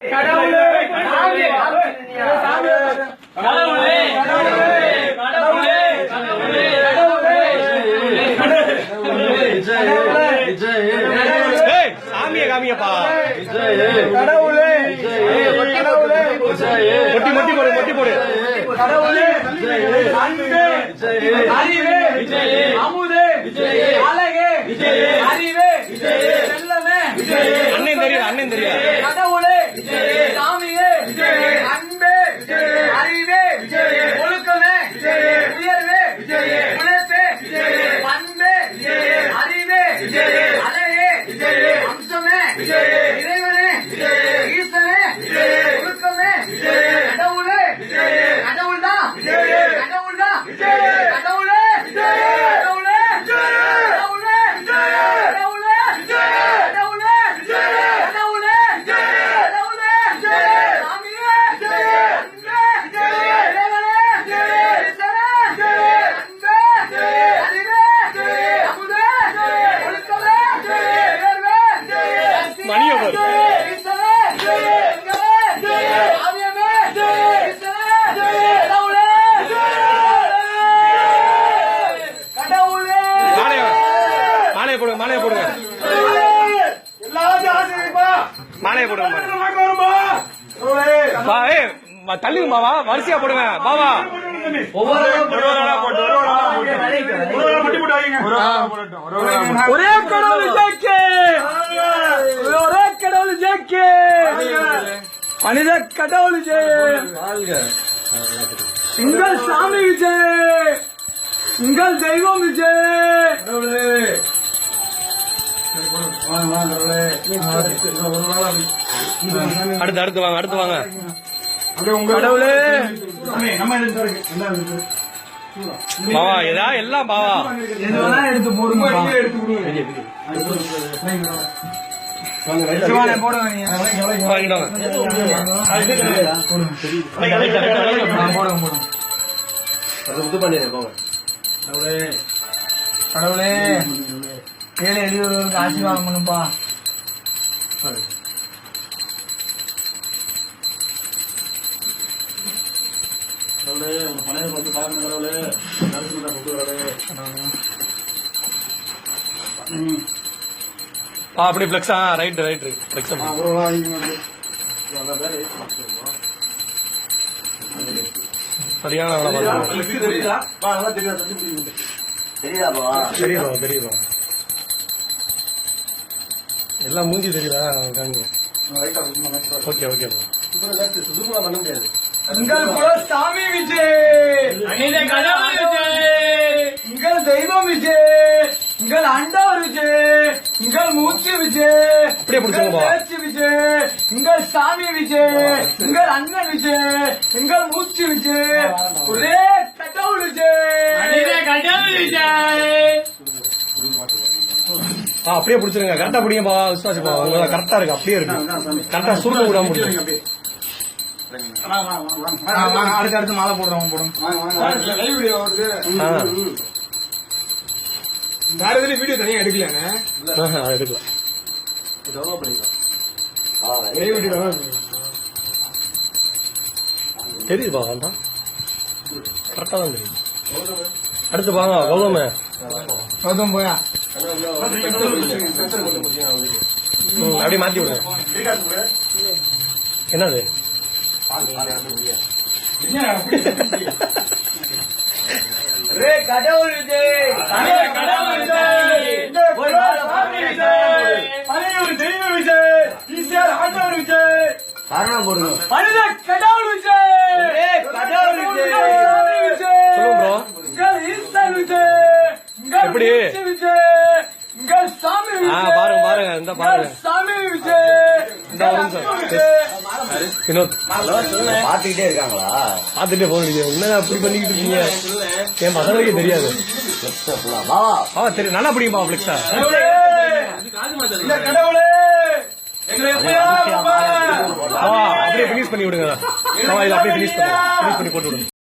கடவுளே சாமிய காமியப்பா கடவுளே மொட்டி மொட்டி போடு மொட்டி போடு கடவுளே அன்பே அறிவே அமுதே அழகே அறிவே செல்லமே அண்ணன் தெரியும் அண்ணன் தெரியும் கடவுளே சாமியே அன்பே அறிவே ஒழுக்கமே உயர்வே உழைப்பே பண்பே அறிவே அழகே அம்சமே இறைவனே ஈசனே ஒழுக்கமே கடவுளே கடவுள்தான் கடவுள்தான் கடவுளே கடவுளே கடவுளே கடவுளே கடவுளே கடவுளே கடவுளே சாமியே அன்பே இறைவனே ஈசனே அன்பே அறிவே அமுதே ஒழுக்கமே உயர்வே மணியவர் மாலையை போடுங்க மாலையை போடுங்க மாலையை போடுங்க தள்ளுங்கம்மாவா வரிசையா போடுங்க பாவா ஒரே கடவுள் ஜெயிக்கு ஒரே கடவுள் ஜெயிக்கு மனித கடவுள் ஜெய உங்கள் சாமி விஜய் உங்கள் தெய்வம் விஜய் அடுத்து அடுத்து வாங்க அடுத்து வாங்க கடவுளே பாவா ஏதா எல்லாம் பாவா எடுத்து போடுங்க கடவுளே ஏழை எளியவர்களுக்கு ஆசீர்வாதம் பண்ணுப்பா அப்படி பிளக்ஸா ரைட் ரைட் பிளக்ஸ் சரியான தெரியுதா தெரியுதா எல்லாம் மூஞ்சி தெரியுதா ஓகே ஓகே உங்கள் சாமி விஜய் கடவுள் விஜய் உங்கள் தெய்வம் விஜய் உங்கள் ஆண்டவர் விஜய் உங்கள் மூச்சு விஜய் அப்படியே பேச்சு விஜய் உங்கள் சாமி விஜய் உங்கள் அண்ணன் விஜய் உங்கள் மூச்சு விஜய் ஒரே கடவுள் விஜய் கடவுள் விஜய் அப்படியே பிடிச்சிருங்க கரெக்டா பிடிங்கப்பா விசுவாசப்பா உங்க கரெக்டா இருக்கு அப்படியே இருக்கு கரெக்டா சுருக்க விடாம முடியும் அடுத்து அடுத்து மாலை போடுறோம் போடும் வேற எதுல வீடியோ தனியா எடுக்கலையானே எடுக்கலாம் தெரியுதுப்பா வேண்டாம் கரெக்டா தான் தெரியும் அடுத்து வாங்க கௌதம் கௌதம் போயா அப்படியே மாத்தி விடுங்க என்னது கடவுள் விஜய் கடவுள் தெய்வ விஜய் ஈஸ்வர் ஆண்டவர் விஜய் காரணம் போடுங்க மனித கடவுள் விஜய் கடவுள் விஜய் ஈஸ்வர் விஜய் எப்படி பாருங்க பாருங்க இந்த பாருங்க சாமி விஜய் வினோத் பாத்துக்கிட்டே இருக்காங்களா பாத்துட்டே போக என்ன அப்படி பண்ணிக்கிட்டு இருக்கீங்க என் பசங்களுக்கே தெரியாது தெரியும் நல்லா பிடிக்குமா பிளெக்ஸா அப்படியே பினிஷ் பண்ணி விடுங்க அப்படியே பினிஷ் பண்ணி போட்டு விடுங்க